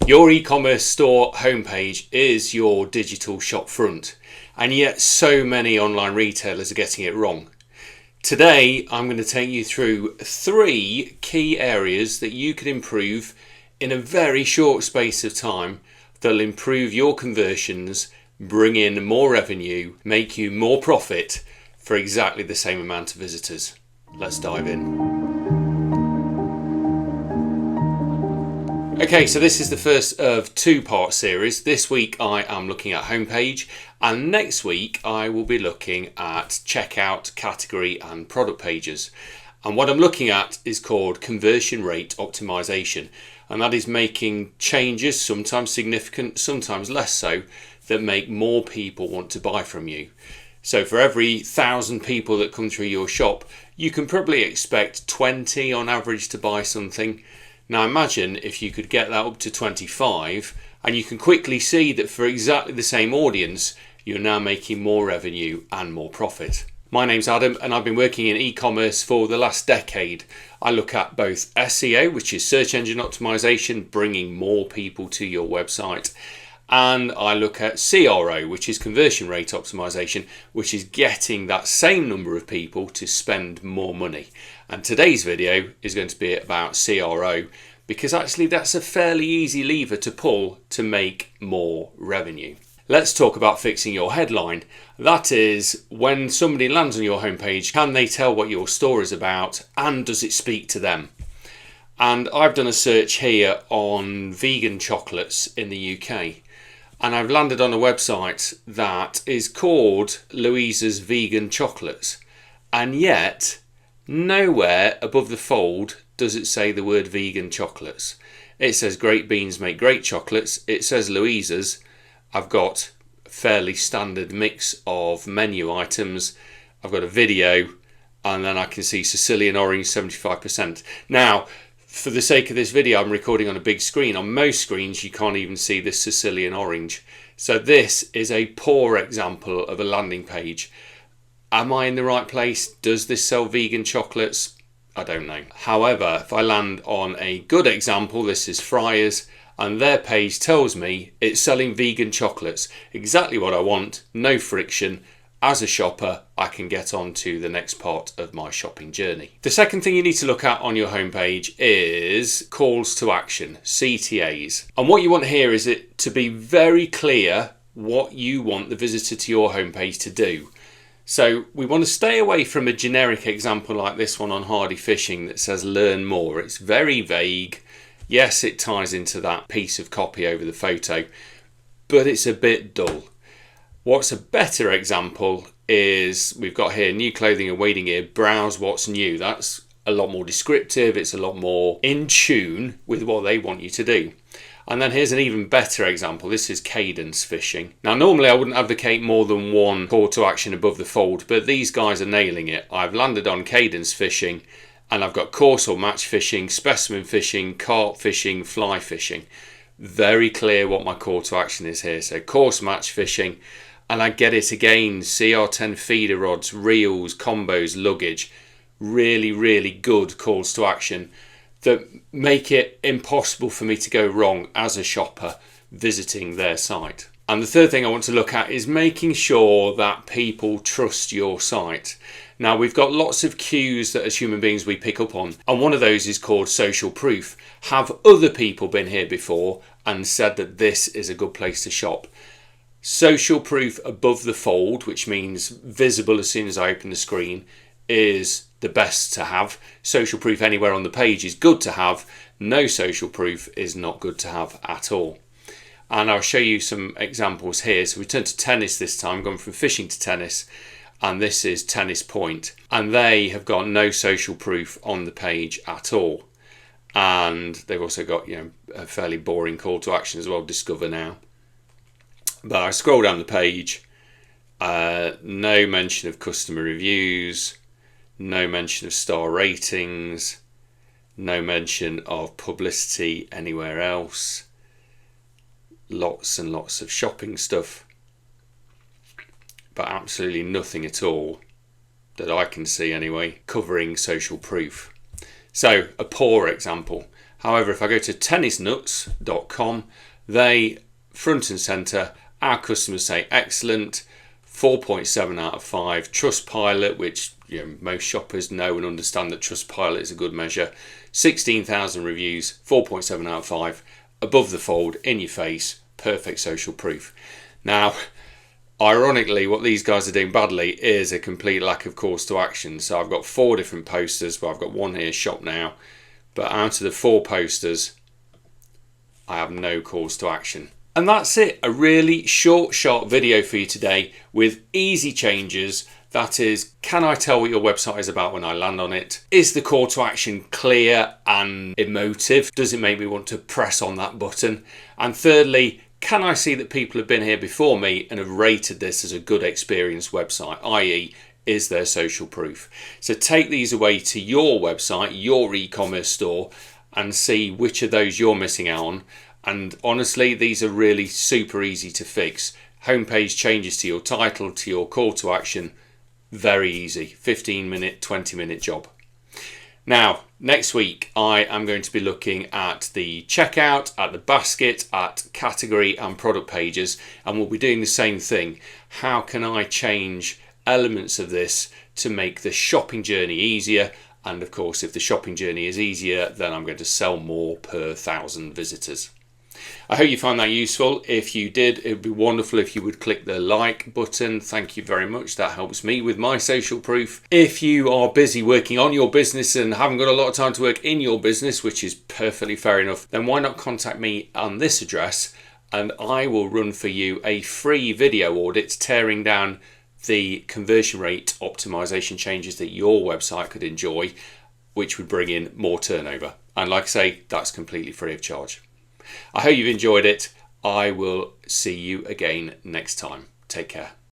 Your e-commerce store homepage is your digital shop front, and yet so many online retailers are getting it wrong. Today, I'm going to take you through 3 key areas that you can improve in a very short space of time that'll improve your conversions, bring in more revenue, make you more profit for exactly the same amount of visitors. Let's dive in. Okay, so this is the first of 2-part series. This week I am looking at homepage, and next week I will be looking at checkout, category and product pages. And what I'm looking at is called conversion rate optimization, and that is making changes, sometimes significant, sometimes less so, that make more people want to buy from you. So for every 1,000 people that come through your shop, you can probably expect 20 on average to buy something. Now imagine if you could get that up to 25, and you can quickly see that for exactly the same audience, you're now making more revenue and more profit. My name's Adam, and I've been working in e-commerce for the last decade. I look at both SEO, which is search engine optimization, bringing more people to your website, and I look at CRO, which is conversion rate optimization, which is getting that same number of people to spend more money. And today's video is going to be about CRO, because actually that's a fairly easy lever to pull to make more revenue. Let's talk about fixing your headline. That is, when somebody lands on your homepage, can they tell what your store is about, and does it speak to them? And I've done a search here on vegan chocolates in the UK, and I've landed on a website that is called Louisa's Vegan Chocolates, and yet nowhere above the fold does it say the word vegan chocolates. It says great beans make great chocolates. It says Louisa's. I've got a fairly standard mix of menu items. I've got a video, and then I can see Sicilian orange 75%. Now, for the sake of this video, I'm recording on a big screen. On most screens, you can't even see this Sicilian orange. So this is a poor example of a landing page. Am I in the right place? Does this sell vegan chocolates? I don't know. However, if I land on a good example, this is Friars, and their page tells me it's selling vegan chocolates. Exactly what I want, no friction. As a shopper, I can get on to the next part of my shopping journey. The second thing you need to look at on your homepage is calls to action, CTAs. And what you want here is it to be very clear what you want the visitor to your homepage to do. So we want to stay away from a generic example like this one on Hardy Fishing that says learn more. It's very vague. Yes, it ties into that piece of copy over the photo, but it's a bit dull. What's a better example is we've got here new clothing and wading gear, browse what's new. That's a lot more descriptive. It's a lot more in tune with what they want you to do. And then here's an even better example. This is cadence fishing. Now, normally I wouldn't advocate more than one call to action above the fold, but these guys are nailing it. I've landed on cadence fishing, and I've got course or match fishing, specimen fishing, carp fishing, fly fishing. Very clear what my call to action is here. So course match fishing, and I get it again, CR10 feeder rods, reels, combos, luggage. Really, really good calls to action that make it impossible for me to go wrong as a shopper visiting their site. And the third thing I want to look at is making sure that people trust your site. Now, we've got lots of cues that as human beings we pick up on, and one of those is called social proof. Have other people been here before and said that this is a good place to shop? Social proof above the fold, which means visible as soon as I open the screen, is the best to have. Social proof anywhere on the page is good to have. No social proof is not good to have at all. And I'll show you some examples here. So we turn to tennis this time, going from fishing to tennis, and this is Tennis Point, and they have got no social proof on the page at all. And they've also got, a fairly boring call to action as well, discover now. But I scroll down the page, no mention of customer reviews, no mention of star ratings, no mention of publicity anywhere else, lots and lots of shopping stuff, but absolutely nothing at all that I can see anyway covering social proof. So a poor example. However, if I go to tennisnuts.com, they front and centre, our customers say excellent, 4.7 out of 5. Trustpilot, which most shoppers know and understand that Trustpilot is a good measure, 16,000 reviews, 4.7 out of 5. Above the fold, in your face, perfect social proof. Now, ironically, what these guys are doing badly is a complete lack of calls to action. So I've got 4 different posters, but I've got one here, shop now. But out of the 4 posters, I have no calls to action. And that's it. A really short, sharp video for you today with easy changes. That is, can I tell what your website is about when I land on it? Is the call to action clear and emotive? Does it make me want to press on that button? And thirdly, can I see that people have been here before me and have rated this as a good experience website, i.e., is there social proof? So take these away to your website, your e-commerce store, and see which of those you're missing out on. And honestly, these are really super easy to fix. Homepage changes to your title, to your call to action. Very easy. 15-minute, 20-minute job. Now, next week, I am going to be looking at the checkout, at the basket, at category and product pages, and we'll be doing the same thing. How can I change elements of this to make the shopping journey easier? And of course, if the shopping journey is easier, then I'm going to sell more per 1,000 visitors. I hope you found that useful. If you did, it would be wonderful if you would click the like button. Thank you very much. That helps me with my social proof. If you are busy working on your business and haven't got a lot of time to work in your business, which is perfectly fair enough, then why not contact me on this address and I will run for you a free video audit tearing down the conversion rate optimization changes that your website could enjoy, which would bring in more turnover. And like I say, that's completely free of charge. I hope you've enjoyed it. I will see you again next time. Take care.